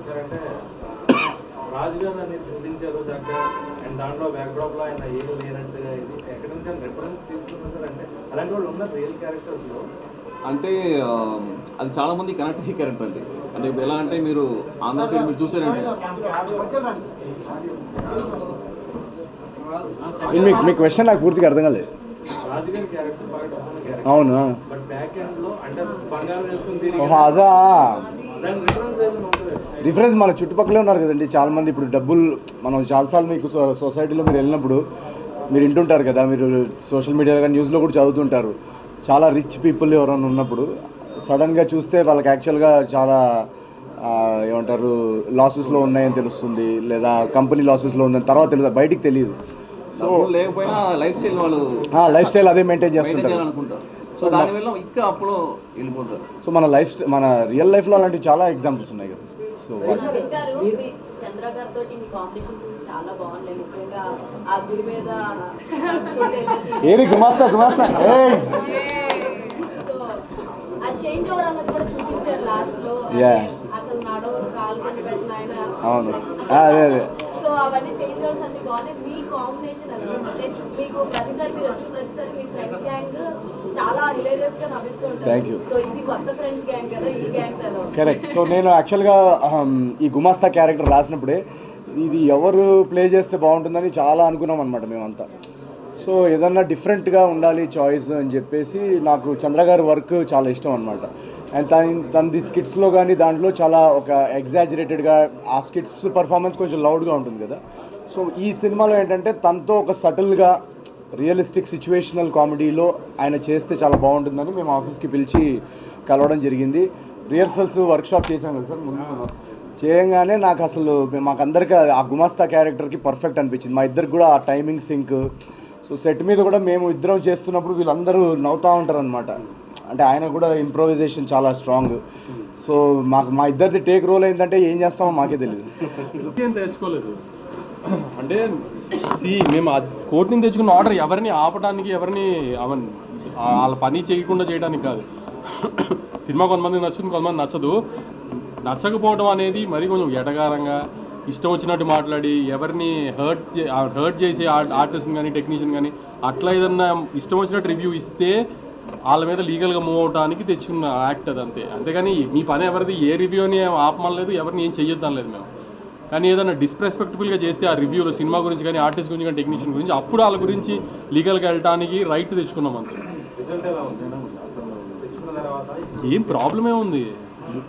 Sir అంటే రాజుగారు అనేది చూపించారు చక్కగా అండ్ దాంట్లో బ్యాక్డ్రాప్లో ఆయన ఏం లేనట్టుగా ఇది ఎక్కడి నుంచి రిఫరెన్స్ తీసుకున్నారు సార్. అంటే అలాంటి వాళ్ళు ఉన్నారు రియల్ క్యారెక్టర్స్లో. అంటే అది చాలామంది కనెక్ట్ అయ్యే క్యారెక్టర్ అండి. అంటే ఇప్పుడు ఎలా అంటే మీరు ఆంధ్ర సైడ్ మీరు చూసారండి, మీ క్వశ్చన్ నాకు పూర్తిగా అర్థం కాలేదు. రాజుగారి క్యారెక్టర్ బాగా డబ్బున్న క్యారెక్టర్, అవును, బట్ బ్యాక్ ఎండ్లో అంటే బంగారం వేసుకుని అదా దాని రిఫరెన్స్ ఏదైనా ఉంటుంది. డిఫరెన్స్ మన చుట్టుపక్కలే ఉన్నారు కదండి చాలామంది. ఇప్పుడు డబ్బులు మనం చాలాసార్లు మీకు సొసైటీలో మీరు వెళ్ళినప్పుడు మీరు వింటుంటారు కదా, మీరు సోషల్ మీడియా కానీ న్యూస్లో కూడా చదువుతుంటారు. చాలా రిచ్ పీపుల్ ఎవరైనా ఉన్నప్పుడు సడన్గా చూస్తే వాళ్ళకి యాక్చువల్గా చాలా ఏమంటారు లాసెస్లో ఉన్నాయని తెలుస్తుంది, లేదా కంపెనీ లాసెస్లో ఉందని తర్వాత తెలియదు, బయటికి తెలియదు. సో లేకపోయినా లైఫ్ స్టైల్ వాళ్ళు లైఫ్ స్టైల్ అదే మెయింటైన్ చేస్తుంటారు అనుకుంటారు. సో దానివల్ల ఇంకా అప్పుడు వెళ్ళిపోతారు. సో మన రియల్ లైఫ్లో అలాంటివి చాలా ఎగ్జాంపుల్స్ ఉన్నాయి కదా. సో చంద్ర గారితో మీ కాంబినేషన్ చాలా బాగున్నాయి. ముఖ్యంగా ఆ గుడి మీద ఏరి గుమాస్తా సో ఆ చేంజ్ ఓవర్ అన్నది కూడా చూపించారు లాస్ట్ లో. అసలు నడవరు, కాలు కొని పెట్టిన ఆయన. అవును, అదే సో అవన్నీ చేంజ్ ఓవర్స్ అన్ని బాగున్నాయి. మీ కాంబినేషన్ అంటే మీకు ప్రతిసారి మీరు వచ్చిన ప్రతిసారి మీ ఫ్రెండ్స్ గ్యాంగ్ చాలా హిలేరియస్ గా నవ్విస్తూ థ్యాంక్ యూ. ఉంటారు. సో ఇది కొత్త ఫ్రెండ్స్ గ్యాంగ్ కదా, ఈ గ్యాంగ్ కదా. కరెక్ట్. సో నేను యాక్చువల్గా ఈ గుమాస్తా క్యారెక్టర్ రాసినప్పుడే ఇది ఎవరు ప్లే చేస్తే బాగుంటుందని చాలా అనుకున్నాం అనమాట మేమంతా. సో ఏదన్నా డిఫరెంట్గా ఉండాలి చాయిస్ అని చెప్పేసి నాకు చంద్ర గారి వర్క్ చాలా ఇష్టం అనమాట. అండ్ తనది స్కిట్స్లో కానీ దాంట్లో చాలా ఒక ఎగ్జాజరేటెడ్గా ఆ స్కిట్స్ పర్ఫార్మెన్స్ కొంచెం లౌడ్గా ఉంటుంది కదా. సో ఈ సినిమాలో ఏంటంటే తనతో ఒక సటిల్గా రియలిస్టిక్ సిచ్యువేషనల్ కామెడీలో ఆయన చేస్తే చాలా బాగుంటుందని మేము ఆఫీస్కి పిలిచి కలవడం జరిగింది. రిహర్సల్స్ వర్క్షాప్ చేశాం కదా సార్. ముందు చేయగానే నాకు అసలు మాకందరికీ ఆ గుమాస్తా క్యారెక్టర్కి పర్ఫెక్ట్ అనిపించింది. మా ఇద్దరికి కూడా ఆ టైమింగ్ సింక్. సో సెట్ మీద కూడా మేము ఇద్దరం చేస్తున్నప్పుడు వీళ్ళందరూ నవ్వుతూ ఉంటారు అనమాట. అంటే ఆయన కూడా ఇంప్రొవైజేషన్ చాలా స్ట్రాంగ్. సో మా ఇద్దరిది టేక్ రోల్ ఏంటంటే ఏం చేస్తామో మాకే తెలియదు. తెచ్చుకోలేదు అంటే మేము ఆ కోర్టుని తెచ్చుకున్న ఆర్డర్ ఎవరిని ఆపడానికి, ఎవరిని వాళ్ళ పని చేయకుండా చేయడానికి కాదు. సినిమా కొంతమందికి నచ్చుతుంది, కొంతమంది నచ్చదు. నచ్చకపోవడం అనేది మరి కొంచెం ఎటగారంగా ఇష్టం వచ్చినట్టు మాట్లాడి ఎవరిని హర్ట్ చేసే ఆర్టిస్ట్ని కానీ టెక్నీషియన్ కానీ అట్లా ఏదన్నా ఇష్టం వచ్చినట్టు రివ్యూ ఇస్తే వాళ్ళ మీద లీగల్గా మూవ్ అవడానికి తెచ్చుకున్న యాక్ట్ అది అంతే. అంతేగాని మీ పని ఎవరిది ఏ రివ్యూని ఆపమనలేదు, ఎవరిని ఏం చెయ్యొద్దని లేదు మేము. కానీ ఏదైనా డిస్రెస్పెక్ట్ఫుల్గా చేస్తే ఆ రివ్యూలో సినిమా గురించి కానీ ఆర్టిస్ట్ గురించి కానీ టెక్నీషియన్ గురించి అప్పుడు వాళ్ళ గురించి లీగల్గా వెళ్ళడానికి రైట్ తెచ్చుకున్నాం అంతే. ఏం ప్రాబ్లమే ఉంది.